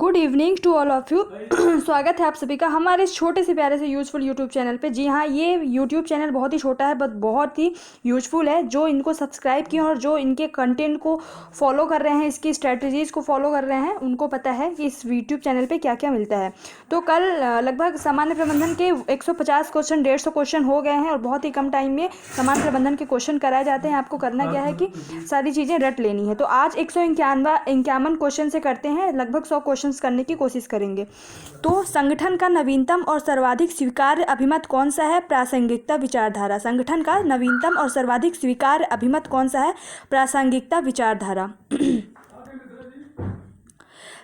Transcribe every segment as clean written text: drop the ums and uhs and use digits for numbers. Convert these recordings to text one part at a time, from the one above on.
Good evening to all of you. स्वागत है आप सभी का हमारे इस छोटे से प्यारे से यूज़फुल यूट्यूब चैनल पे। जी हाँ, ये यूट्यूब चैनल बहुत ही छोटा है बट बहुत ही यूज़फुल है। जो इनको सब्सक्राइब किए और जो इनके कंटेंट को फॉलो कर रहे हैं, इसकी स्ट्रेटजीज़ को फॉलो कर रहे हैं, उनको पता है कि इस यूट्यूब चैनल पर क्या क्या मिलता है। तो कल लगभग सामान्य प्रबंधन के 150 क्वेश्चन 150 क्वेश्चन हो गए हैं और बहुत ही कम टाइम में सामान्य प्रबंधन के क्वेश्चन कराए जाते हैं। आपको करना क्या है कि सारी चीज़ें रट लेनी है। तो आज 151 क्वेश्चन से करते हैं, लगभग 100 क्वेश्चंस करने की कोशिश करेंगे। तो संगठन का नवीनतम और सर्वाधिक स्वीकार्य अभिमत कौन सा है? प्रासंगिकता विचारधारा। संगठन का नवीनतम और सर्वाधिक स्वीकार्य अभिमत कौन सा है? प्रासंगिकता विचारधारा।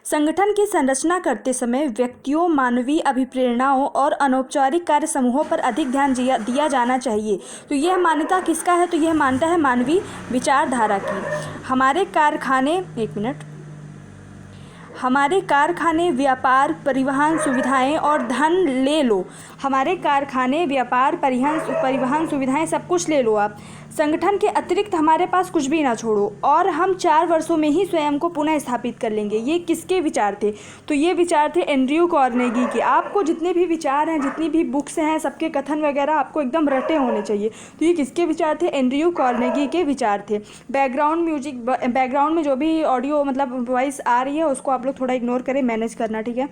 संगठन की संरचना करते समय व्यक्तियों, मानवीय अभिप्रेरणाओं और अनौपचारिक कार्य समूहों पर अधिक ध्यान दिया जाना चाहिए। तो यह मान्यता किसका है? तो यह मान्यता है मानवीय विचारधारा की। हमारे कारखाने व्यापार, परिवहन सुविधाएं और धन ले लो। हमारे कारखाने व्यापार, परिवहन सुविधाएं सब कुछ ले लो आप। संगठन के अतिरिक्त हमारे पास कुछ भी ना छोड़ो और हम 4 वर्षों में ही स्वयं को पुनः स्थापित कर लेंगे। ये किसके विचार थे? तो ये विचार थे एंड्रयू कार्नेगी के। आपको जितने भी विचार हैं, जितनी भी बुक्स हैं, सबके कथन वगैरह आपको एकदम रटे होने चाहिए। तो ये किसके विचार थे? एंड्रयू कार्नेगी के विचार थे। बैकग्राउंड में जो भी ऑडियो मतलब वॉइस आ रही है उसको आप लोग थोड़ा इग्नोर करें, मैनेज करना, ठीक है।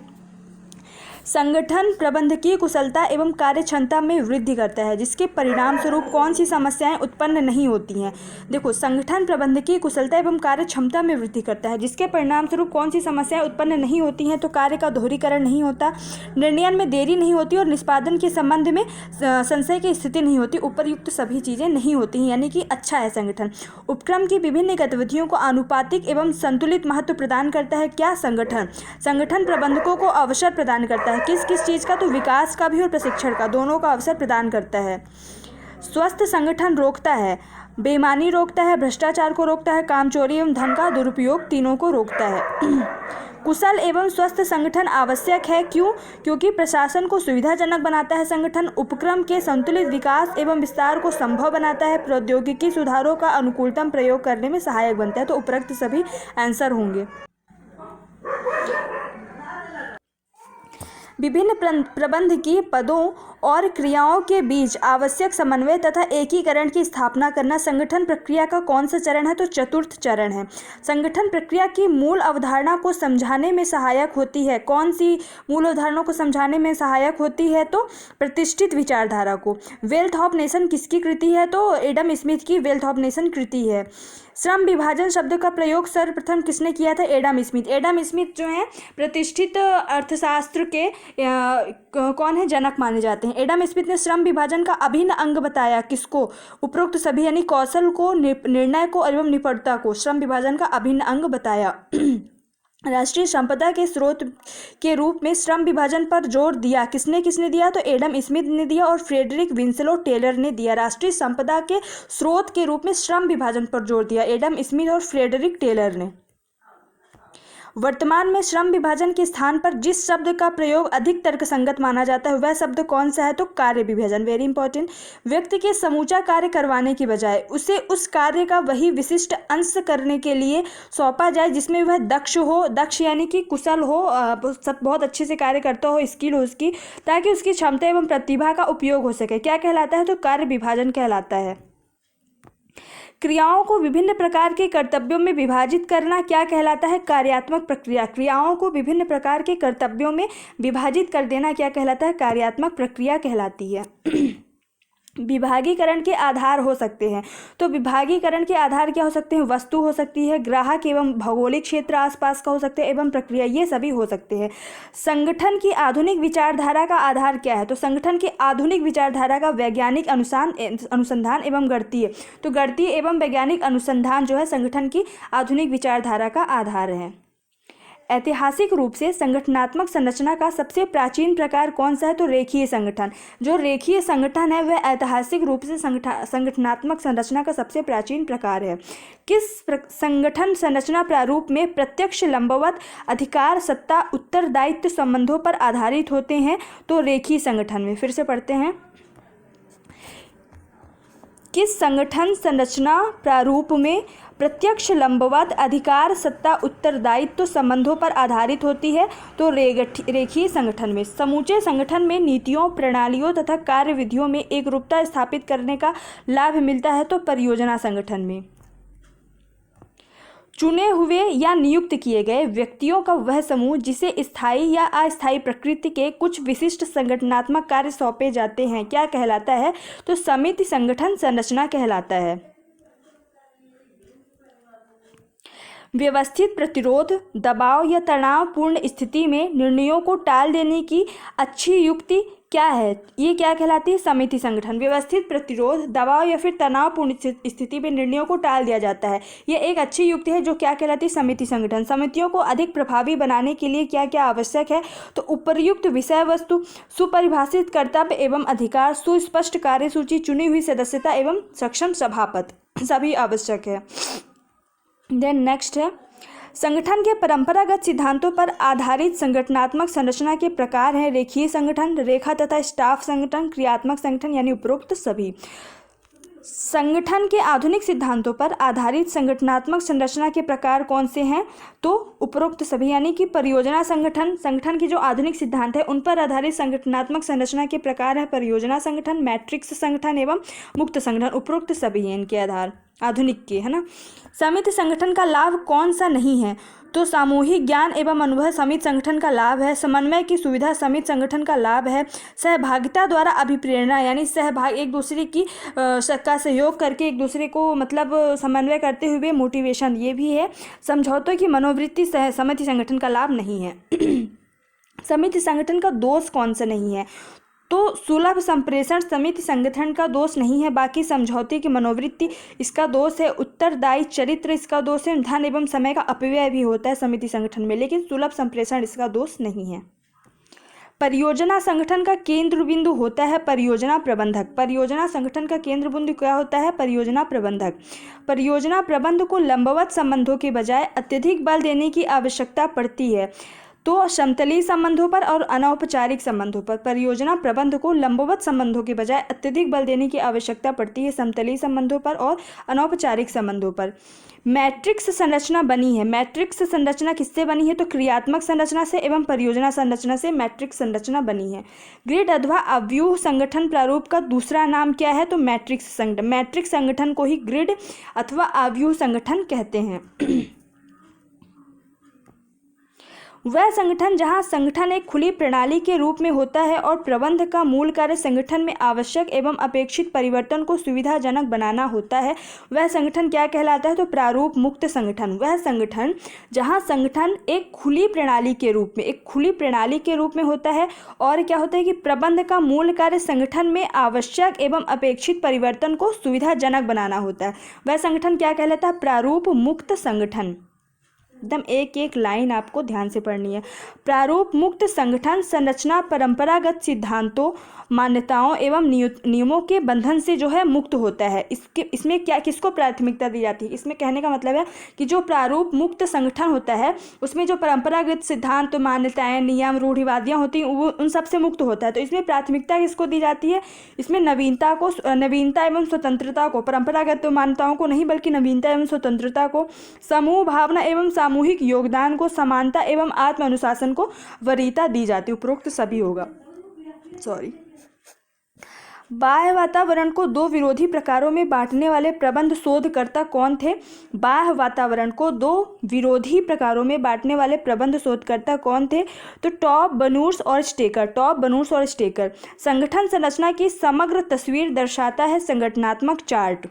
संगठन प्रबंधकीय कुशलता एवं कार्य क्षमता में वृद्धि करता है, जिसके परिणाम स्वरूप कौन सी समस्याएं उत्पन्न नहीं होती हैं? देखो, संगठन प्रबंधकीय कुशलता एवं कार्य क्षमता में वृद्धि करता है, जिसके परिणाम स्वरूप कौन सी समस्याएं उत्पन्न नहीं होती हैं? तो कार्य का दोहरीकरण नहीं होता, निर्णय में देरी नहीं होती और निष्पादन के संबंध में संशय की स्थिति नहीं होती। उपरयुक्त सभी चीज़ें नहीं होती हैं, यानी कि अच्छा है संगठन। उपक्रम की विभिन्न गतिविधियों को आनुपातिक एवं संतुलित महत्व प्रदान करता है। क्या? संगठन प्रबंधकों को अवसर प्रदान करता है। किस चीज़ का? तो विकास का भी और प्रशिक्षण का, दोनों का अवसर प्रदान करता है। स्वस्थ संगठन रोकता है, बेईमानी रोकता है, भ्रष्टाचार को रोकता है, कामचोरी एवं धन का दुरुपयोग, तीनों को रोकता है। कुशल एवं स्वस्थ संगठन आवश्यक है। क्यों? क्योंकि प्रशासन को सुविधाजनक बनाता है। संगठन उपक्रम के संतुलित विकास एवं विस्तार को संभव बनाता है। प्रौद्योगिकी सुधारों का अनुकूलतम प्रयोग करने में सहायक बनता है। तो उपरोक्त सभी आंसर होंगे। विभिन्न प्रबंधकीय पदों और क्रियाओं के बीच आवश्यक समन्वय तथा एकीकरण की स्थापना करना संगठन प्रक्रिया का कौन सा चरण है? तो चतुर्थ चरण है। संगठन प्रक्रिया की मूल अवधारणा को समझाने में सहायक होती है। कौन सी मूल अवधारणा को समझाने में सहायक होती है? तो प्रतिष्ठित विचारधारा को। वेल्थ ऑफ नेशन किसकी कृति है? तो एडम स्मिथ की वेल्थ ऑफ नेशन कृति है। श्रम विभाजन शब्द का प्रयोग सर्वप्रथम किसने किया था? Adam Smith. एडम स्मिथ जो है प्रतिष्ठित अर्थशास्त्र के कौन है? जनक माने जाते हैं। एडम स्मिथ ने श्रम विभाजन का अभिन्न अंग बताया। किसको? उपरोक्त सभी, यानी कौशल को, निर्णय को एवं निपुणता को श्रम विभाजन का अभिन्न अंग बताया। राष्ट्रीय संपदा के स्रोत के रूप में श्रम विभाजन पर जोर दिया। किसने दिया? तो एडम स्मिथ ने दिया और फ्रेडरिक विंसलो टेलर ने दिया। राष्ट्रीय संपदा के स्रोत के रूप में श्रम विभाजन पर जोर दिया एडम स्मिथ और फ्रेडरिक टेलर ने। वर्तमान में श्रम विभाजन के स्थान पर जिस शब्द का प्रयोग अधिक तर्कसंगत माना जाता है वह शब्द कौन सा है? तो कार्य विभाजन। Very important. व्यक्ति के समूचा कार्य करवाने की बजाय उसे उस कार्य का वही विशिष्ट अंश करने के लिए सौंपा जाए जिसमें वह दक्ष हो। दक्ष यानी कि कुशल हो, सब बहुत अच्छे से कार्य करता हो, स्किल हो उसकी, ताकि उसकी क्षमता एवं प्रतिभा का उपयोग हो सके। क्या कहलाता है? तो कार्य विभाजन कहलाता है। क्रियाओं को विभिन्न प्रकार के कर्तव्यों में विभाजित करना क्या कहलाता है? कार्यात्मक प्रक्रिया। क्रियाओं को विभिन्न प्रकार के कर्तव्यों में विभाजित कर देना क्या कहलाता है? कार्यात्मक प्रक्रिया कहलाती है। विभागीकरण के आधार हो सकते हैं। तो विभागीकरण के आधार क्या हो सकते हैं? वस्तु हो सकती है, ग्राहक एवं भौगोलिक क्षेत्र आसपास का हो सकता है, एवं प्रक्रिया, ये सभी हो सकते हैं। संगठन की आधुनिक विचारधारा का आधार क्या है? तो संगठन की आधुनिक विचारधारा का वैज्ञानिक अनुसंधान एवं गणितीय। तो गणितीय एवं वैज्ञानिक अनुसंधान जो है संगठन की आधुनिक विचारधारा का आधार है। ऐतिहासिक रूप से संगठनात्मक संरचना का सबसे प्राचीन प्रकार कौन सा है? तो रेखीय संगठन। जो रेखीय संगठन है वह ऐतिहासिक रूप से संगठनात्मक संरचना का सबसे प्राचीन प्रकार है। किस संगठन संरचना प्रारूप में प्रत्यक्ष, लंबवत, अधिकार, सत्ता, उत्तरदायित्व संबंधों पर आधारित होते हैं? तो रेखीय संगठन में। फिर से पढ़ते हैं। किस संगठन संरचना प्रारूप में प्रत्यक्ष लंबवत अधिकार सत्ता उत्तरदायित्व संबंधों पर आधारित होती है। तो रेखीय संगठन में समूचे संगठन में नीतियों, प्रणालियों तथा कार्यविधियों में एकरूपता स्थापित करने का लाभ मिलता है। तो परियोजना संगठन में चुने हुए या नियुक्त किए गए व्यक्तियों का वह समूह जिसे स्थायी या अस्थायी प्रकृति के कुछ विशिष्ट संगठनात्मक कार्य सौंपे जाते हैं क्या कहलाता है? तो समिति संगठन संरचना कहलाता है। व्यवस्थित प्रतिरोध, दबाव या तनावपूर्ण स्थिति में निर्णयों को टाल देने की अच्छी युक्ति क्या है? ये क्या कहलाती है? समिति संगठन। व्यवस्थित प्रतिरोध, दबाव या फिर तनावपूर्ण स्थिति में निर्णयों को टाल दिया जाता है, ये एक अच्छी युक्ति है जो क्या कहलाती है? समिति संगठन। समितियों को अधिक प्रभावी बनाने के लिए क्या क्या आवश्यक है? तो उपर्युक्त विषय वस्तु, सुपरिभाषित कर्तव्य एवं अधिकार, सुस्पष्ट कार्यसूची, चुनी हुई सदस्यता एवं सक्षम सभापति सभी आवश्यक है। देन नेक्स्ट है संगठन के परंपरागत सिद्धांतों पर आधारित संगठनात्मक संरचना के प्रकार हैं रेखीय संगठन, रेखा तथा स्टाफ संगठन, क्रियात्मक संगठन यानी उपरोक्त सभी। संगठन के आधुनिक सिद्धांतों पर आधारित संगठनात्मक संरचना के प्रकार कौन से हैं? तो उपरोक्त सभी यानी कि परियोजना संगठन, संगठन के जो आधुनिक सिद्धांत है उन पर आधारित संगठनात्मक संरचना के प्रकार है परियोजना संगठन, मैट्रिक्स संगठन एवं मुक्त संगठन, उपरोक्त सभी हैं इनके आधार आधुनिक के, है ना। समिति संगठन का लाभ कौन सा नहीं है? तो सामूहिक ज्ञान एवं अनुभव समिति संगठन का लाभ है। समन्वय की सुविधा समिति संगठन का लाभ है। सहभागिता द्वारा अभिप्रेरणा यानी सहभाग एक दूसरे की का सहयोग करके एक दूसरे को मतलब समन्वय करते हुए मोटिवेशन, ये भी है। समझौतों की मनोवृत्ति समिति संगठन का लाभ नहीं है। समिति संगठन का दोष कौन सा नहीं है? तो सुलभ संप्रेषण समिति संगठन का दोष नहीं है। बाकी समझौते की मनोवृत्ति इसका दोष है। उत्तरदायी चरित्र इसका दोष है। धन एवं समय का अपव्यय भी होता है समिति संगठन में, लेकिन सुलभ संप्रेषण इसका दोष नहीं है। परियोजना संगठन का केंद्र बिंदु होता है परियोजना प्रबंधक। परियोजना संगठन का केंद्र बिंदु क्या होता है? परियोजना प्रबंधक। परियोजना प्रबंध को लंबवत संबंधों के बजाय अत्यधिक बल देने की आवश्यकता पड़ती है। तो समतलीय संबंधों पर और अनौपचारिक संबंधों पर परियोजना प्रबंध को लंबवत संबंधों के बजाय अत्यधिक बल देने की आवश्यकता पड़ती है समतलीय संबंधों पर और अनौपचारिक संबंधों पर। मैट्रिक्स संरचना बनी है। मैट्रिक्स संरचना किससे बनी है? तो क्रियात्मक संरचना से एवं परियोजना संरचना से मैट्रिक्स संरचना बनी है। ग्रिड अथवा अव्यूह संगठन प्रारूप का दूसरा नाम क्या है? तो मैट्रिक्स संगठन। मैट्रिक्स संगठन को ही ग्रिड अथवा अव्यूह संगठन कहते हैं। वह संगठन जहां संगठन एक खुली प्रणाली के रूप में होता है और प्रबंध का मूल कार्य संगठन में आवश्यक एवं अपेक्षित परिवर्तन को सुविधाजनक बनाना होता है, वह संगठन क्या कहलाता है? तो प्रारूप मुक्त संगठन। वह संगठन जहां संगठन एक खुली प्रणाली के रूप में होता है और क्या होता है कि प्रबंध का मूल कार्य संगठन में आवश्यक एवं अपेक्षित परिवर्तन को सुविधाजनक बनाना होता है, वह संगठन क्या कहलाता है? प्रारूप मुक्त संगठन। एकदम एक एक लाइन आपको ध्यान से पढ़नी है। प्रारूप मुक्त संगठन संरचना परंपरागत सिद्धांतों, मान्यताओं एवं नियमों के बंधन से जो है मुक्त होता है। इसमें क्या किसको प्राथमिकता दी जाती है? इसमें कहने का मतलब है कि जो प्रारूप मुक्त संगठन होता है उसमें जो परंपरागत सिद्धांत, मान्यताएं, नियम, रूढ़िवादियाँ होती हैं वो उन सब से मुक्त होता है। तो इसमें प्राथमिकता किसको दी जाती है? इसमें नवीनता एवं स्वतंत्रता को, परंपरागत मान्यताओं को नहीं बल्कि नवीनता एवं स्वतंत्रता को, समूह भावना एवं सामूहिक योगदान को, समानता एवं आत्म अनुशासन को वरीयता दी जाती है। उपरोक्त सभी होगा। बाह्य वातावरण को दो विरोधी प्रकारों में बांटने वाले प्रबंध शोधकर्ता कौन थे? बाह्य वातावरण को दो विरोधी प्रकारों में बांटने वाले प्रबंध शोधकर्ता कौन थे? तो टॉप, बनूर्स और स्टेकर। संगठन संरचना की समग्र तस्वीर दर्शाता है संगठनात्मक चार्ट।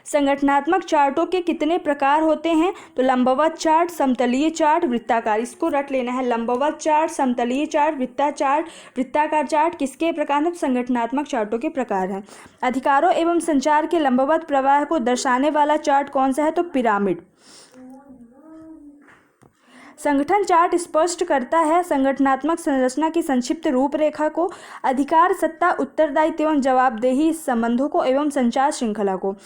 संगठनात्मक चार्टों के कितने प्रकार होते हैं? तो लंबवत चार्ट, समतलीय चार्ट, वृत्ताकार। इसको रट लेना है। लंबवत चार्ट, समतलीय चार्ट, वृत्ताकार चार्ट किसके प्रकार हैं? संगठनात्मक चार्टों के प्रकार हैं। अधिकारों एवं संचार के लंबवत प्रवाह को दर्शाने वाला चार्ट कौन सा है? तो पिरामिड। संगठन चार्ट स्पष्ट करता है संगठनात्मक संरचना की संक्षिप्त रूपरेखा को, अधिकार, सत्ता, उत्तरदायित्व एवं जवाबदेही संबंधों को एवं संचार श्रृंखला को।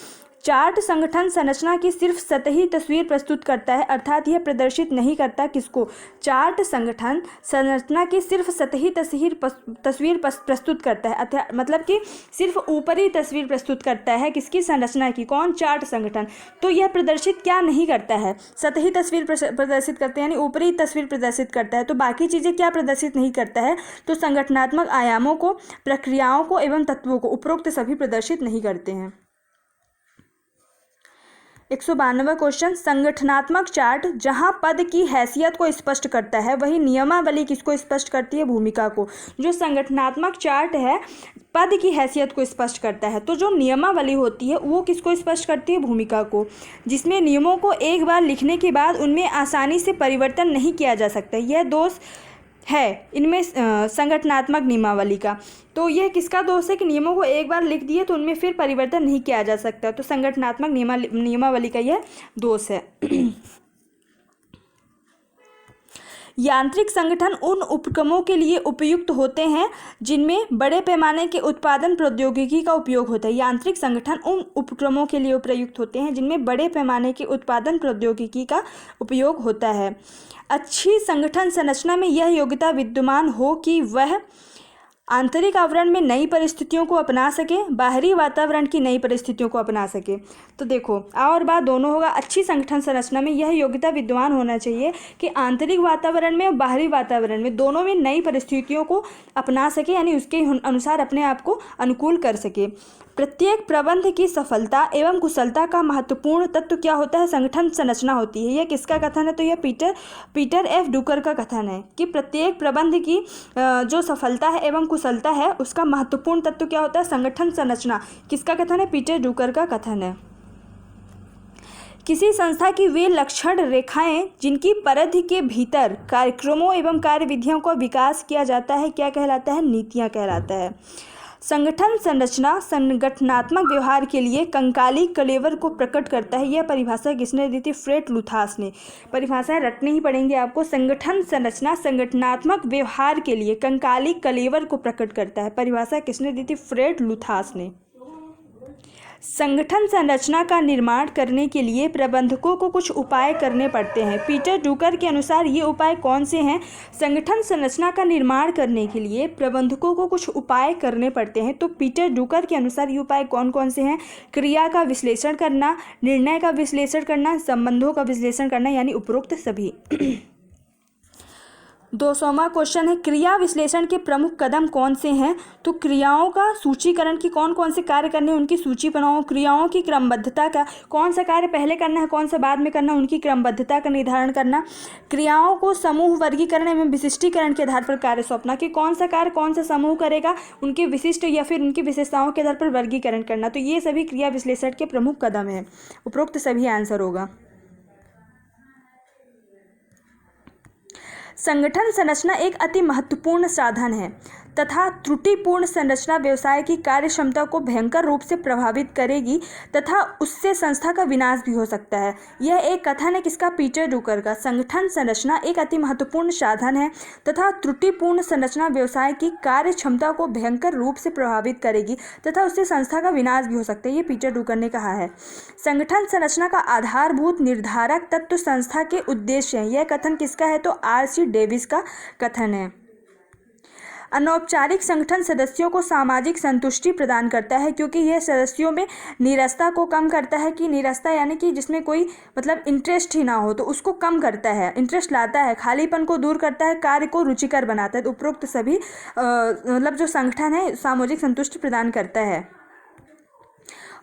चार्ट संगठन संरचना की सिर्फ सतही तस्वीर प्रस्तुत करता है, अर्थात यह प्रदर्शित नहीं करता किसको? चार्ट संगठन संरचना की सिर्फ सतही तस्वीर प्रस्तुत करता है, अर्थात मतलब कि सिर्फ ऊपरी तस्वीर प्रस्तुत करता है किसकी? संरचना की। कौन? चार्ट संगठन। तो यह प्रदर्शित क्या नहीं करता है? सतही तस्वीर प्रदर्शित करते हैं, यानी ऊपरी तस्वीर प्रदर्शित करता है। तो बाकी चीज़ें क्या प्रदर्शित नहीं करता है? तो संगठनात्मक आयामों को, प्रक्रियाओं को एवं तत्वों को, उपरोक्त सभी प्रदर्शित नहीं करते हैं। 192वां क्वेश्चन, संगठनात्मक चार्ट जहां पद की हैसियत को स्पष्ट करता है वही नियमावली किसको स्पष्ट करती है? भूमिका को। जो संगठनात्मक चार्ट है पद की हैसियत को स्पष्ट करता है, तो जो नियमावली होती है वो किसको स्पष्ट करती है? भूमिका को। जिसमें नियमों को एक बार लिखने के बाद उनमें आसानी से परिवर्तन नहीं किया जा सकता, यह दोष है इनमें संगठनात्मक नियमावली का। तो यह किसका दोष है कि नियमों को एक बार लिख दिए तो उनमें फिर परिवर्तन नहीं किया जा सकता, तो संगठनात्मक नियमावली का यह दोष है। यांत्रिक संगठन उन उपक्रमों के लिए उपयुक्त होते हैं जिनमें बड़े पैमाने के उत्पादन प्रौद्योगिकी का उपयोग होता है। यांत्रिक संगठन उन उपक्रमों के लिए उपयुक्त होते हैं जिनमें बड़े पैमाने के उत्पादन प्रौद्योगिकी का उपयोग होता है। अच्छी संगठन संरचना में यह योग्यता विद्यमान हो कि वह आंतरिक आवरण में नई परिस्थितियों को अपना सके, बाहरी वातावरण की नई परिस्थितियों को अपना सके। तो देखो आ और बा दोनों होगा। अच्छी संगठन संरचना में यह योग्यता विद्यमान होना चाहिए कि आंतरिक वातावरण में और बाहरी वातावरण में दोनों में नई परिस्थितियों को अपना सके, यानी उसके अनुसार अपने आप को अनुकूल कर सके। प्रत्येक प्रबंध की सफलता एवं कुशलता का महत्वपूर्ण तत्व क्या होता है? संगठन संरचना होती है। यह किसका कथन है? तो यह पीटर एफ ड्रूकर का कथन है कि प्रत्येक प्रबंध की जो सफलता है एवं कुशलता है उसका महत्वपूर्ण तत्व क्या होता है? संगठन संरचना। किसका कथन है? पीटर ड्रूकर का कथन है। किसी संस्था की वे लक्षण रेखाएं जिनकी परिधि के भीतर कार्यक्रमों एवं कार्यविधियों का विकास किया जाता है क्या कहलाता है? नीतियां कहलाता है। संगठन संरचना संगठनात्मक व्यवहार के लिए कंकाली कलेवर को प्रकट करता है। यह परिभाषा किसने दी थी? फ्रेड लुथास ने। परिभाषाएं रटनी ही पड़ेंगी आपको। संगठन संरचना संगठनात्मक व्यवहार के लिए कंकाली कलेवर को प्रकट करता है। परिभाषा किसने दी थी? फ्रेड लुथास ने। संगठन संरचना का निर्माण करने के लिए प्रबंधकों को कुछ उपाय करने पड़ते हैं। पीटर ड्रूकर के अनुसार ये उपाय कौन से हैं? संगठन संरचना का निर्माण करने के लिए प्रबंधकों को कुछ उपाय करने पड़ते हैं। तो पीटर ड्रूकर के अनुसार ये उपाय कौन कौन से हैं? क्रिया का विश्लेषण करना, निर्णय का विश्लेषण करना, संबंधों का विश्लेषण करना, यानी उपरोक्त सभी। 200वां क्वेश्चन है, क्रिया विश्लेषण के प्रमुख कदम कौन से हैं? तो क्रियाओं का सूचीकरण की कौन कौन से कार्य करने उनकी सूची बनाओ। क्रियाओं की क्रमबद्धता का, कौन सा कार्य पहले करना है कौन सा बाद में करना, उनकी क्रमबद्धता का निर्धारण करना। क्रियाओं को समूह वर्गीकरण एवं विशिष्टीकरण के आधार पर कार्य सौंपना कि कौन सा कार्य कौन सा समूह करेगा, उनके विशिष्ट या फिर उनकी विशेषताओं के आधार पर वर्गीकरण करना। तो ये सभी क्रिया विश्लेषण के प्रमुख कदम हैं। उपरोक्त सभी आंसर होगा। संगठन संरचना एक अति महत्वपूर्ण साधन है तथा त्रुटिपूर्ण संरचना व्यवसाय की कार्य क्षमता को भयंकर रूप से प्रभावित करेगी तथा उससे संस्था का विनाश भी हो सकता है। यह एक कथन है किसका? पीटर ड्रूकर का। संगठन संरचना एक अति महत्वपूर्ण साधन है तथा त्रुटिपूर्ण संरचना व्यवसाय की कार्य क्षमता को भयंकर रूप से प्रभावित करेगी तथा उससे संस्था का विनाश भी हो सकता है। ये पीटर ड्रूकर ने कहा है। संगठन संरचना का आधारभूत निर्धारक तत्व संस्था के उद्देश्य है। यह कथन किसका है? तो R.C. डेविस का कथन है। अनौपचारिक संगठन सदस्यों को सामाजिक संतुष्टि प्रदान करता है क्योंकि यह सदस्यों में नीरसता को कम करता है। कि नीरसता यानी कि जिसमें कोई मतलब इंटरेस्ट ही ना हो, तो उसको कम करता है, इंटरेस्ट लाता है, खालीपन को दूर करता है, कार्य को रुचिकर बनाता है। तो उपरोक्त सभी मतलब जो संगठन है सामाजिक संतुष्टि प्रदान करता है।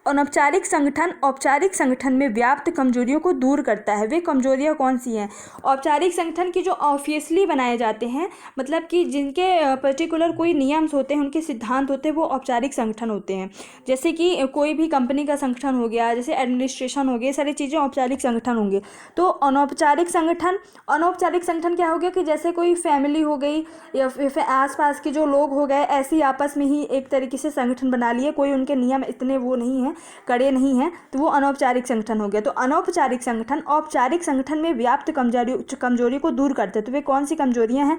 अनौपचारिक संगठन औपचारिक संगठन में व्याप्त कमजोरियों को दूर करता है। वे कमजोरियां कौन सी हैं? औपचारिक संगठन की जो ऑफिशियली बनाए जाते हैं, मतलब कि जिनके पर्टिकुलर कोई नियम्स होते हैं, उनके सिद्धांत होते हैं, वो औपचारिक संगठन होते हैं। जैसे कि कोई भी कंपनी का संगठन हो गया, जैसे एडमिनिस्ट्रेशन हो गया, सारी चीज़ें औपचारिक संगठन होंगे। तो अनौपचारिक संगठन क्या हो गया कि जैसे कोई फैमिली हो गई या फिर आसपास के जो लोग हो गए, ऐसे ही आपस में ही एक तरीके से संगठन बना लिए, कोई उनके नियम इतने वो नहीं हैं, कड़े नहीं हैं, तो वो अनौपचारिक संगठन हो गया। तो अनौपचारिक संगठन औपचारिक संगठन में व्याप्त कमजोरी को दूर करते हैं। तो वे कौन सी कमजोरियां हैं?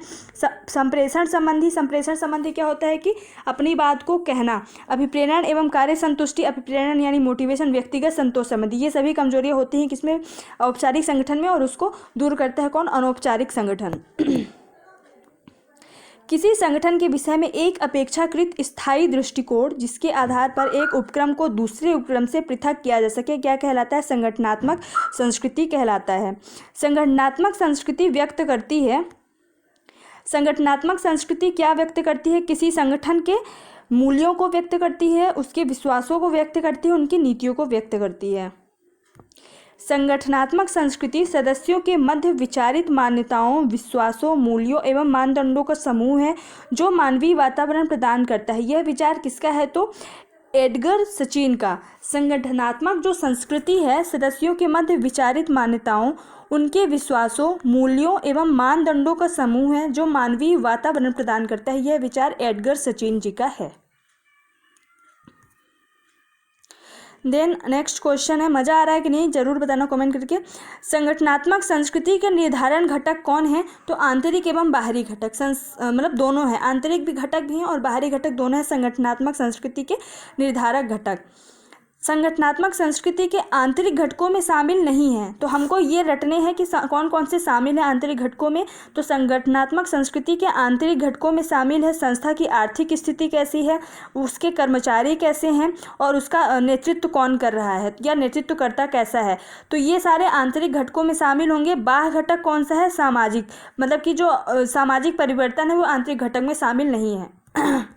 संप्रेषण संबंधी क्या होता है कि अपनी बात को कहना। अभिप्रेरण एवं कार्य संतुष्टि, अभिप्रेरण यानी मोटिवेशन, व्यक्तिगत संतोष संबंधी, ये सभी कमजोरियां होती हैं किसमें? औपचारिक संगठन में, और उसको दूर करता है कौन? अनौपचारिक संगठन। किसी संगठन के विषय में एक अपेक्षाकृत स्थायी दृष्टिकोण जिसके आधार पर एक उपक्रम को दूसरे उपक्रम से पृथक किया जा सके, क्या कहलाता है? संगठनात्मक संस्कृति कहलाता है। संगठनात्मक संस्कृति व्यक्त करती है, संगठनात्मक संस्कृति क्या व्यक्त करती है? किसी संगठन के मूल्यों को व्यक्त करती है, उसके विश्वासों को व्यक्त करती है, उनकी नीतियों को व्यक्त करती है। संगठनात्मक संस्कृति सदस्यों के मध्य विचारित मान्यताओं, विश्वासों, मूल्यों एवं मानदंडों का समूह है जो मानवीय वातावरण प्रदान करता है। यह विचार किसका है? तो एडगर सचिन का। संगठनात्मक जो संस्कृति है सदस्यों के मध्य विचारित मान्यताओं, उनके विश्वासों, मूल्यों एवं मानदंडों का समूह है जो मानवीय वातावरण प्रदान करता है। यह विचार एडगर सचिन जी का है। देन नेक्स्ट क्वेश्चन है, मज़ा आ रहा है कि नहीं ज़रूर बताना कमेंट करके। संगठनात्मक संस्कृति के निर्धारण घटक कौन है? तो आंतरिक एवं बाहरी घटक, मतलब दोनों है, आंतरिक भी घटक भी हैं और बाहरी घटक दोनों हैं संगठनात्मक संस्कृति के निर्धारक घटक। संगठनात्मक संस्कृति के आंतरिक घटकों में शामिल नहीं है, तो हमको ये रटने हैं कि कौन कौन से शामिल हैं आंतरिक घटकों में। तो संगठनात्मक संस्कृति के आंतरिक घटकों में शामिल है संस्था की आर्थिक स्थिति कैसी है, उसके कर्मचारी कैसे हैं और उसका नेतृत्व कौन कर रहा है या नेतृत्वकर्ता कैसा है। तो ये सारे आंतरिक घटकों में शामिल होंगे। बाह्य घटक कौन सा है? सामाजिक, मतलब कि जो सामाजिक परिवर्तन है वो आंतरिक घटक में शामिल नहीं है।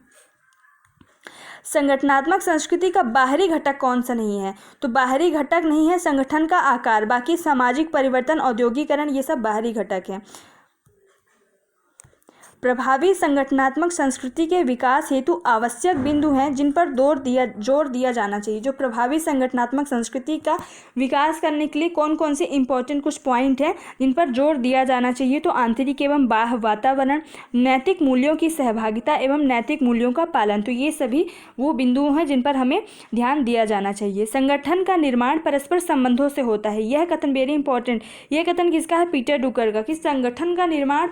संगठनात्मक संस्कृति का बाहरी घटक कौन सा नहीं है? तो बाहरी घटक नहीं है संगठन का आकार, बाकी सामाजिक परिवर्तन, औद्योगिकरण, ये सब बाहरी घटक हैं। प्रभावी संगठनात्मक संस्कृति के विकास हेतु आवश्यक बिंदु हैं जिन पर जोर दिया जाना चाहिए। जो प्रभावी संगठनात्मक संस्कृति का विकास करने के लिए कौन कौन से इंपॉर्टेंट कुछ पॉइंट हैं जिन पर जोर दिया जाना चाहिए? तो आंतरिक एवं बाह्य वातावरण, नैतिक मूल्यों की सहभागिता एवं नैतिक मूल्यों का पालन। तो ये सभी वो बिंदु हैं जिन पर हमें ध्यान दिया जाना चाहिए। संगठन का निर्माण परस्पर संबंधों से होता है। यह कथन वेरी इंपॉर्टेंट। यह कथन किसका है? पीटर ड्रुकर का, कि संगठन का निर्माण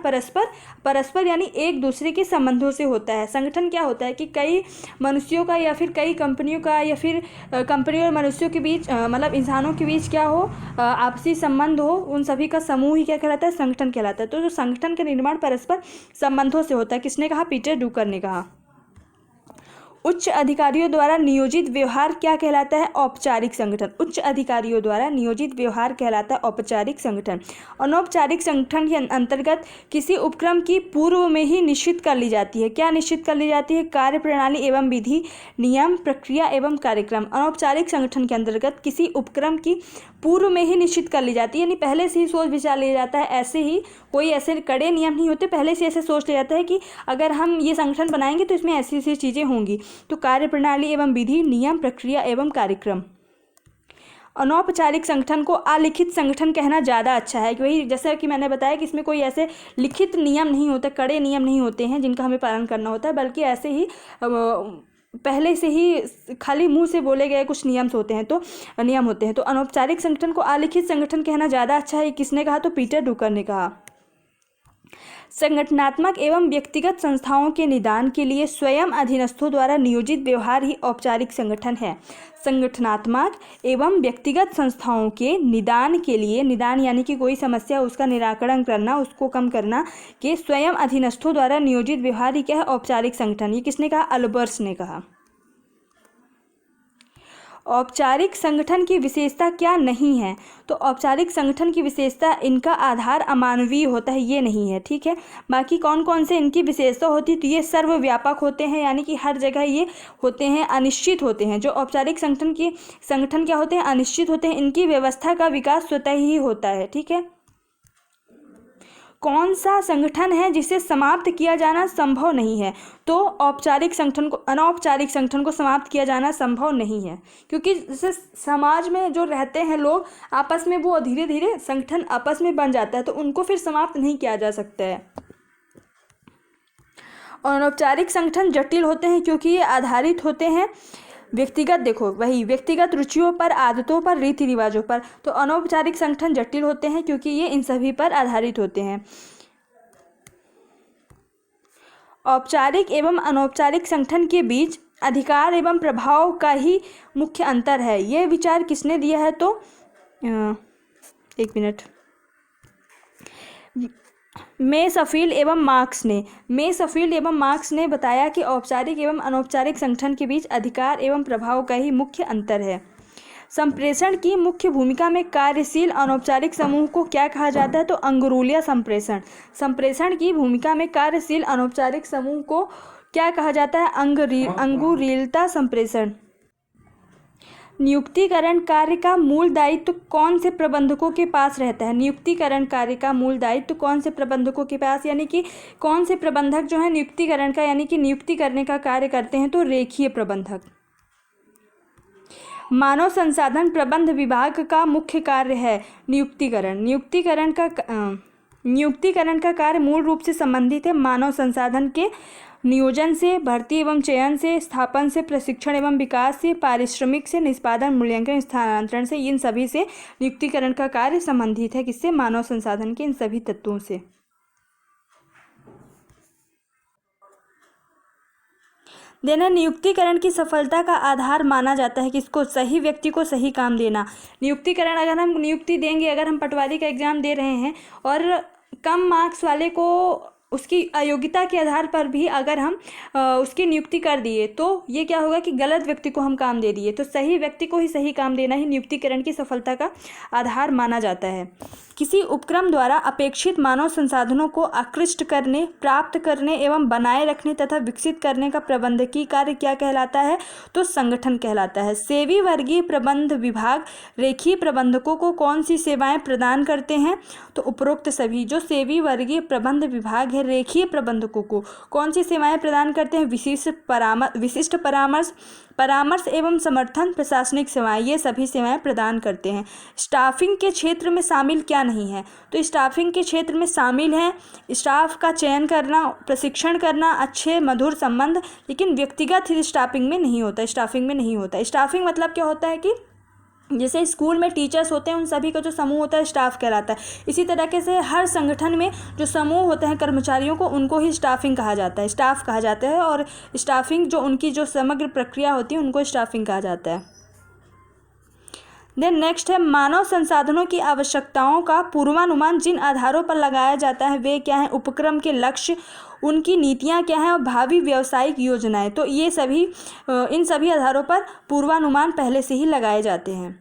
परस्पर यानी एक दूसरे के संबंधों से होता है। संगठन क्या होता है कि कई मनुष्यों का या फिर कई कंपनियों का या फिर कंपनी और मनुष्यों के बीच मतलब इंसानों के बीच क्या हो, आपसी संबंध हो, उन सभी का समूह ही क्या कहलाता है? संगठन कहलाता है। तो जो संगठन का निर्माण परस्पर संबंधों से होता है, किसने कहा? पीटर ड्रुकर ने कहा। उच्च अधिकारियों द्वारा नियोजित व्यवहार क्या कहलाता है? औपचारिक संगठन। उच्च अधिकारियों द्वारा नियोजित व्यवहार कहलाता है औपचारिक संगठन। अनौपचारिक संगठन के अंतर्गत किसी उपक्रम की पूर्व में ही निश्चित कर ली जाती है। क्या निश्चित कर ली जाती है? कार्य प्रणाली एवं विधि, नियम, प्रक्रिया एवं कार्यक्रम। अनौपचारिक संगठन के अंतर्गत किसी उपक्रम की पूर्व में ही निश्चित कर ली जाती है, यानी पहले से ही सोच विचार लिया जाता है। ऐसे ही कोई ऐसे कड़े नियम नहीं होते, पहले से ऐसे सोच लिया जाता है कि अगर हम ये संगठन बनाएंगे तो इसमें ऐसी ऐसी चीज़ें होंगी। तो कार्य प्रणाली एवं विधि, नियम, प्रक्रिया एवं कार्यक्रम। अनौपचारिक संगठन को अलिखित संगठन कहना ज़्यादा अच्छा है, कि वही जैसा कि मैंने बताया कि इसमें कोई ऐसे लिखित नियम नहीं होते, कड़े नियम नहीं होते हैं जिनका हमें पालन करना होता है, बल्कि ऐसे ही पहले से ही खाली मुंह से बोले गए कुछ नियम होते हैं। तो अनौपचारिक संगठन को अलिखित संगठन कहना ज़्यादा अच्छा है। किसने कहा? तो पीटर ड्रुकर ने कहा। संगठनात्मक एवं व्यक्तिगत संस्थाओं के निदान के लिए स्वयं अधीनस्थों द्वारा नियोजित व्यवहार ही औपचारिक संगठन है। संगठनात्मक एवं व्यक्तिगत संस्थाओं के निदान के लिए, निदान यानी कि कोई समस्या उसका निराकरण करना, उसको कम करना, के स्वयं अधीनस्थों द्वारा नियोजित व्यवहार ही क्या है? औपचारिक संगठन। ये किसने कहा? अल्बर्स ने कहा। औपचारिक संगठन की विशेषता क्या नहीं है? तो औपचारिक संगठन की विशेषता, इनका आधार अमानवीय होता है, ये नहीं है, ठीक है। बाकी कौन कौन से इनकी विशेषता होती है? तो ये सर्वव्यापक होते हैं, यानी कि हर जगह ये होते हैं, अनिश्चित होते हैं। जो औपचारिक संगठन क्या होते हैं? अनिश्चित होते हैं। इनकी व्यवस्था का विकास स्वतः ही होता है, ठीक है। कौन सा संगठन है जिसे समाप्त किया जाना संभव नहीं है? तो अनौपचारिक संगठन को समाप्त किया जाना संभव नहीं है, क्योंकि जैसे समाज में जो रहते हैं लोग आपस में, वो धीरे धीरे संगठन आपस में बन जाता है, तो उनको फिर समाप्त नहीं किया जा सकता है। अनौपचारिक संगठन जटिल होते हैं क्योंकि ये आधारित होते हैं व्यक्तिगत, देखो वही व्यक्तिगत रुचियों पर, आदतों पर, रीति रिवाजों पर। तो अनौपचारिक संगठन जटिल होते हैं क्योंकि ये इन सभी पर आधारित होते हैं। औपचारिक एवं अनौपचारिक संगठन के बीच अधिकार एवं प्रभाव का ही मुख्य अंतर है। ये विचार किसने दिया है? तो एक मिनट, मेसफील्ड एवं मार्क्स ने बताया कि औपचारिक एवं अनौपचारिक संगठन के बीच अधिकार एवं प्रभाव का ही मुख्य अंतर है। संप्रेषण की मुख्य भूमिका में कार्यशील अनौपचारिक समूह को क्या कहा जाता है? तो अंगुरूलिया संप्रेषण। संप्रेषण की भूमिका में कार्यशील अनौपचारिक समूह को क्या कहा जाता है? अंगुरीलता संप्रेषण। नियुक्तिकरण कार्य का मूल दायित्व कौन से प्रबंधकों के पास रहता है? नियुक्तिकरण कार्य का मूल दायित्व कौन से प्रबंधकों के पास, यानी कि कौन से प्रबंधक जो है नियुक्तिकरण का यानी कि नियुक्ति करने का कार्य करते हैं? तो रेखीय प्रबंधक। मानव संसाधन प्रबंध विभाग का मुख्य कार्य है नियुक्तिकरण। नियुक्तिकरण का कार्य मूल रूप से संबंधित है मानव संसाधन के नियोजन से, भर्ती एवं चयन से, स्थापन से, प्रशिक्षण एवं विकास से, पारिश्रमिक से, निष्पादन, मूल्यांकन, स्थानांतरण से। इन सभी से नियुक्तिकरण का कार्य संबंधित है। किससे? मानव संसाधन के इन सभी तत्वों से। देना, नियुक्तिकरण की सफलता का आधार माना जाता है किसको? सही व्यक्ति को सही काम देना। नियुक्तिकरण, अगर हम नियुक्ति देंगे, अगर हम पटवारी का एग्जाम दे रहे हैं और कम मार्क्स वाले को उसकी अयोग्यता के आधार पर भी अगर हम उसकी नियुक्ति कर दिए तो ये क्या होगा कि गलत व्यक्ति को हम काम दे दिए। तो सही व्यक्ति को ही सही काम देना ही नियुक्तिकरण की सफलता का आधार माना जाता है। किसी उपक्रम द्वारा अपेक्षित मानव संसाधनों को आकृष्ट करने, प्राप्त करने एवं बनाए रखने तथा विकसित करने का प्रबंधकीय कार्य क्या कहलाता है? तो संगठन कहलाता है। सेवी वर्गीय प्रबंध विभाग रेखीय प्रबंधकों को कौन सी सेवाएं प्रदान करते हैं? तो उपरोक्त सभी। जो सेवी वर्गीय प्रबंध विभाग है रेखीय प्रबंधकों को कौन सी सेवाएं प्रदान करते हैं? विशिष्ट परामर्श एवं समर्थन, प्रशासनिक सेवाएं, ये सभी सेवाएं प्रदान करते हैं। स्टाफिंग के क्षेत्र में शामिल क्या नहीं है? तो स्टाफिंग के क्षेत्र में शामिल है स्टाफ का चयन करना, प्रशिक्षण करना, अच्छे मधुर संबंध, लेकिन व्यक्तिगत स्टाफिंग में नहीं होता। स्टाफिंग मतलब क्या होता है कि जैसे स्कूल में टीचर्स होते हैं उन सभी का जो समूह होता है स्टाफ कहलाता है। इसी तरीके से हर संगठन में जो समूह होते हैं कर्मचारियों को, उनको ही स्टाफिंग कहा जाता है, स्टाफ कहा जाता है। और स्टाफिंग जो उनकी जो समग्र प्रक्रिया होती है उनको स्टाफिंग कहा जाता है। देन नेक्स्ट है मानव संसाधनों की आवश्यकताओं का पूर्वानुमान जिन आधारों पर लगाया जाता है वे क्या है? उपक्रम के लक्ष्य, उनकी नीतियाँ क्या हैं और भावी व्यावसायिक योजनाएं। तो ये सभी इन सभी आधारों पर पूर्वानुमान पहले से ही लगाए जाते हैं।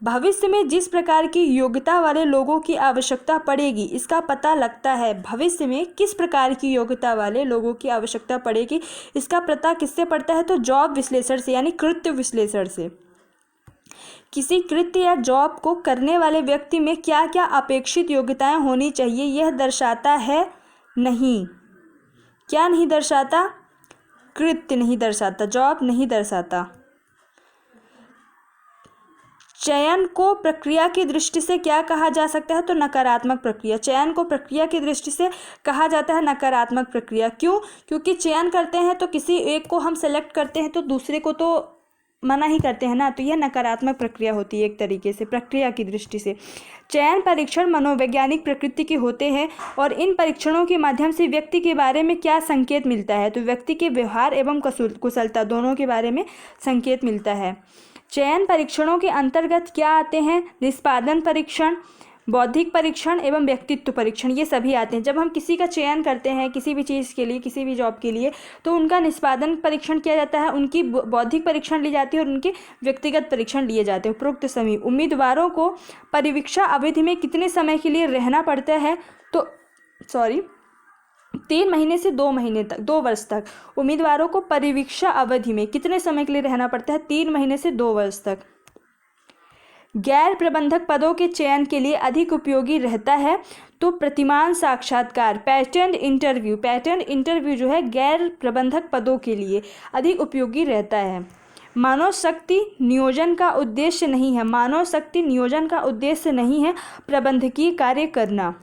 भविष्य में जिस प्रकार की योग्यता वाले लोगों की आवश्यकता पड़ेगी इसका पता लगता है। भविष्य में किस प्रकार की योग्यता वाले लोगों की आवश्यकता पड़ेगी इसका पता किससे पड़ता है? तो जॉब विश्लेषण से, यानी कृत्य विश्लेषण से। किसी कृत्य या जॉब को करने वाले व्यक्ति में क्या क्या अपेक्षित योग्यताएं होनी चाहिए यह दर्शाता है? नहीं। क्या नहीं दर्शाता? कृत्य नहीं दर्शाता, जॉब नहीं दर्शाता। चयन को प्रक्रिया की दृष्टि से क्या कहा जा सकता है? तो नकारात्मक प्रक्रिया। चयन को प्रक्रिया की दृष्टि से कहा जाता है नकारात्मक प्रक्रिया। क्यों? क्योंकि चयन करते हैं तो किसी एक को हम सेलेक्ट करते हैं तो दूसरे को तो मना ही करते हैं ना, तो यह नकारात्मक प्रक्रिया होती है एक तरीके से प्रक्रिया की दृष्टि से। चयन परीक्षण मनोवैज्ञानिक प्रकृति के होते हैं और इन परीक्षणों के माध्यम से व्यक्ति के बारे में क्या संकेत मिलता है? तो व्यक्ति के व्यवहार एवं कुशलता दोनों के बारे में संकेत मिलता है। चयन परीक्षणों के अंतर्गत क्या आते हैं? निष्पादन परीक्षण, बौद्धिक परीक्षण एवं व्यक्तित्व परीक्षण, ये सभी आते हैं। जब हम किसी का चयन करते हैं किसी भी चीज़ के लिए, किसी भी जॉब के लिए, तो उनका निष्पादन परीक्षण किया जाता है, उनकी बौद्धिक परीक्षण ली जाती है और उनके व्यक्तिगत परीक्षण लिए जाते हैं। उपरोक्त सभी उम्मीदवारों को परीक्षा अवधि में कितने समय के लिए रहना पड़ता है? तो 3 महीने से 2 महीने तक, 2 वर्ष तक। उम्मीदवारों को परीक्षा अवधि में कितने समय के लिए रहना पड़ता है? 3 महीने से 2 वर्ष तक। गैर प्रबंधक पदों के चयन के लिए अधिक उपयोगी रहता है तो प्रतिमान साक्षात्कार, पैटर्न इंटरव्यू जो है गैर प्रबंधक पदों के लिए अधिक उपयोगी रहता है। मानव शक्ति नियोजन का उद्देश्य नहीं है प्रबंधकीय कार्य करना।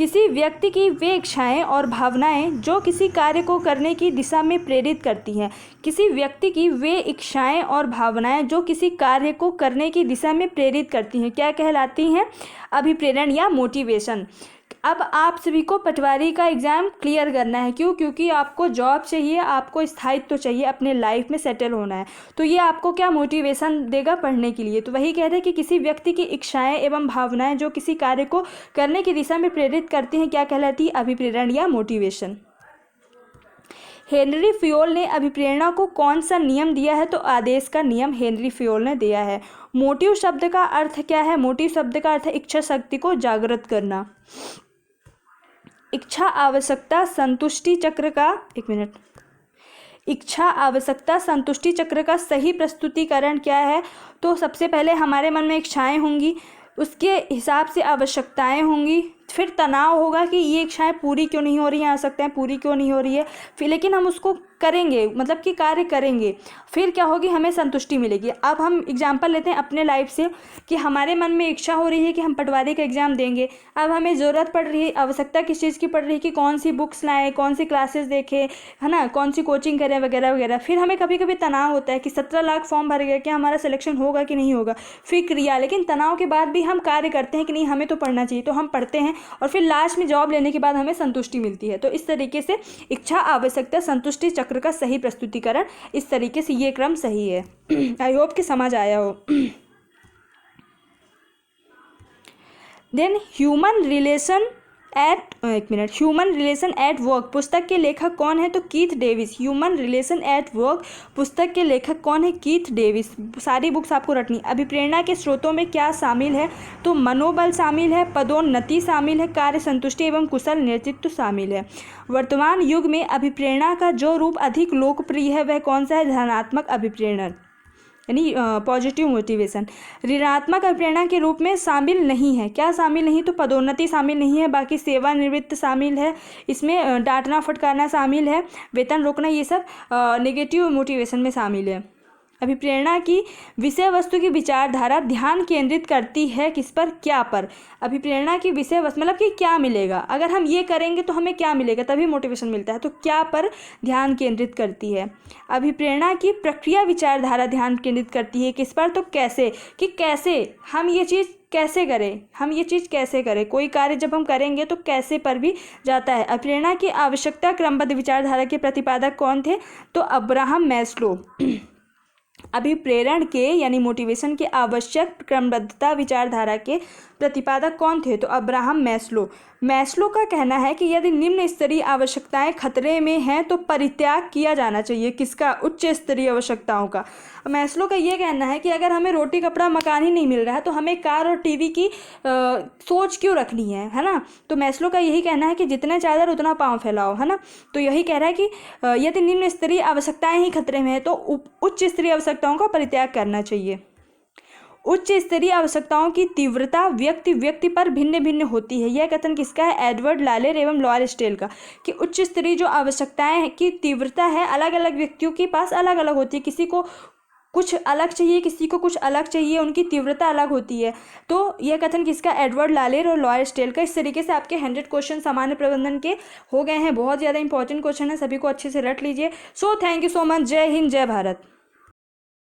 किसी व्यक्ति की वे इच्छाएं और भावनाएं जो किसी कार्य को करने की दिशा में प्रेरित करती हैं। किसी व्यक्ति की वे इच्छाएं और भावनाएं जो किसी कार्य को करने की दिशा में प्रेरित करती हैं क्या कहलाती हैं? अभिप्रेरण या मोटिवेशन। अब आप सभी को पटवारी का एग्ज़ाम क्लियर करना है। क्यों? क्योंकि आपको जॉब चाहिए, आपको स्थायित्व चाहिए, अपने लाइफ में सेटल होना है। तो ये आपको क्या मोटिवेशन देगा पढ़ने के लिए? तो वही कह रहे हैं कि किसी व्यक्ति की इच्छाएं एवं भावनाएं जो किसी कार्य को करने की दिशा में प्रेरित करती हैं क्या कहलाती है? अभिप्रेरण या मोटिवेशन। हेनरी फ्योल ने अभिप्रेरणा को कौन सा नियम दिया है? तो आदेश का नियम हेनरी फ्योल ने दिया है। मोटिव शब्द का अर्थ क्या है? मोटिव शब्द का अर्थ है इच्छा शक्ति को जागृत करना। इच्छा आवश्यकता संतुष्टि चक्र का इच्छा आवश्यकता संतुष्टि चक्र का सही प्रस्तुतिकरण क्या है? तो सबसे पहले हमारे मन में इच्छाएं होंगी, उसके हिसाब से आवश्यकताएं होंगी, फिर तनाव होगा कि ये इच्छाएं पूरी क्यों नहीं हो रही हैं, आवश्यकताएं पूरी क्यों नहीं हो रही है, फिर लेकिन हम उसको करेंगे, मतलब कि कार्य करेंगे, फिर क्या होगी? हमें संतुष्टि मिलेगी। अब हम एग्जांपल लेते हैं अपने लाइफ से कि हमारे मन में इच्छा हो रही है कि हम पटवारी का एग्ज़ाम देंगे। अब हमें ज़रूरत पड़ रही है, आवश्यकता किस चीज़ की पड़ रही है कि कौन सी बुक्स लाएँ, कौन सी क्लासेस देखें, है ना, कौन सी कोचिंग करें वगैरह वगैरह। फिर हमें कभी कभी तनाव होता है कि 17 लाख फॉर्म भर गया, क्या हमारा सिलेक्शन होगा कि नहीं होगा, फिर क्रिया। लेकिन तनाव के बाद भी हम कार्य करते हैं कि नहीं हमें तो पढ़ना चाहिए, तो हम पढ़ते हैं और फिर लास्ट में जॉब लेने के बाद हमें संतुष्टि मिलती है। तो इस तरीके से इच्छा आवश्यकता संतुष्टि चक्र का सही प्रस्तुतिकरण, इस तरीके से ये क्रम सही है। आई होप कि समझ आया हो। Then human relation at work पुस्तक के लेखक कौन है? तो Keith Davis. Human relation at work पुस्तक के लेखक कौन है? Keith Davis. सारी बुक्स आपको रटनी। अभिप्रेरणा के स्रोतों में क्या शामिल है? तो मनोबल शामिल है, पदोन्नति शामिल है, कार्य संतुष्टि एवं कुशल नेतृत्व शामिल है। वर्तमान युग में अभिप्रेरणा का जो रूप अधिक लोकप्रिय है वह कौन सा है? धनात्मक अभिप्रेरण यानी पॉजिटिव मोटिवेशन। ऋणात्मक अभिप्रेरणा के रूप में शामिल नहीं है। क्या शामिल नहीं? तो पदोन्नति शामिल नहीं है, बाकी सेवानिवृत्त शामिल है, इसमें डांटना फटकारना शामिल है, वेतन रोकना, ये सब नेगेटिव मोटिवेशन में शामिल है। अभिप्रेरणा की विषय वस्तु की विचारधारा ध्यान केंद्रित करती है किस पर? क्या पर? अभिप्रेरणा की विषय वस्तु मतलब कि क्या मिलेगा, अगर हम ये करेंगे तो हमें क्या मिलेगा, तभी मोटिवेशन मिलता है। तो क्या पर ध्यान केंद्रित करती है। अभिप्रेरणा की प्रक्रिया विचारधारा ध्यान केंद्रित करती है किस पर? तो कैसे, कि कैसे हम ये चीज़ कैसे करें, हम ये चीज़ कैसे करें, कोई कार्य जब हम करेंगे तो कैसे पर भी जाता है। अभिप्रेरणा की आवश्यकता क्रमबद्ध विचारधारा के प्रतिपादक कौन थे? तो अब्राहम मैस्लो। अभिप्रेरण के यानी मोटिवेशन के आवश्यक क्रमबद्धता विचारधारा के प्रतिपादक कौन थे? तो अब्राहम मैस्लो। मैस्लो का कहना है कि यदि निम्न स्तरीय आवश्यकताएं खतरे में हैं तो परित्याग किया जाना चाहिए। किसका? उच्च स्तरीय आवश्यकताओं का। मैस्लो का ये कहना है कि अगर हमें रोटी कपड़ा मकान ही नहीं मिल रहा है तो हमें कार और टीवी की सोच क्यों रखनी है ना। तो मैस्लो का यही कहना है कि जितने चादर उतना पाँव फैलाओ, है ना। तो यही कह रहा है कि यदि निम्न स्तरीय आवश्यकताएं ही खतरे में है तो उच्च स्तरीय आवश्यकताओं का परित्याग करना चाहिए। उच्च स्तरीय आवश्यकताओं की तीव्रता व्यक्ति पर भिन्न भिन्न होती है। यह कथन किसका है? एडवर्ड लालेर एवं लॉयर स्टेल का, कि उच्च स्तरीय जो आवश्यकताएं की तीव्रता है अलग अलग व्यक्तियों के पास अलग अलग होती है। किसी को कुछ अलग चाहिए, किसी को कुछ अलग चाहिए, उनकी तीव्रता अलग होती है। तो यह कथन किसका? एडवर्ड लालेर और लॉयर स्टेल का। इस तरीके से आपके 100 क्वेश्चन सामान्य प्रबंधन के हो गए हैं। बहुत ज़्यादा इंपॉर्टेंट क्वेश्चन है, सभी को अच्छे से रट लीजिए। So thank you so much. जय हिंद, जय भारत।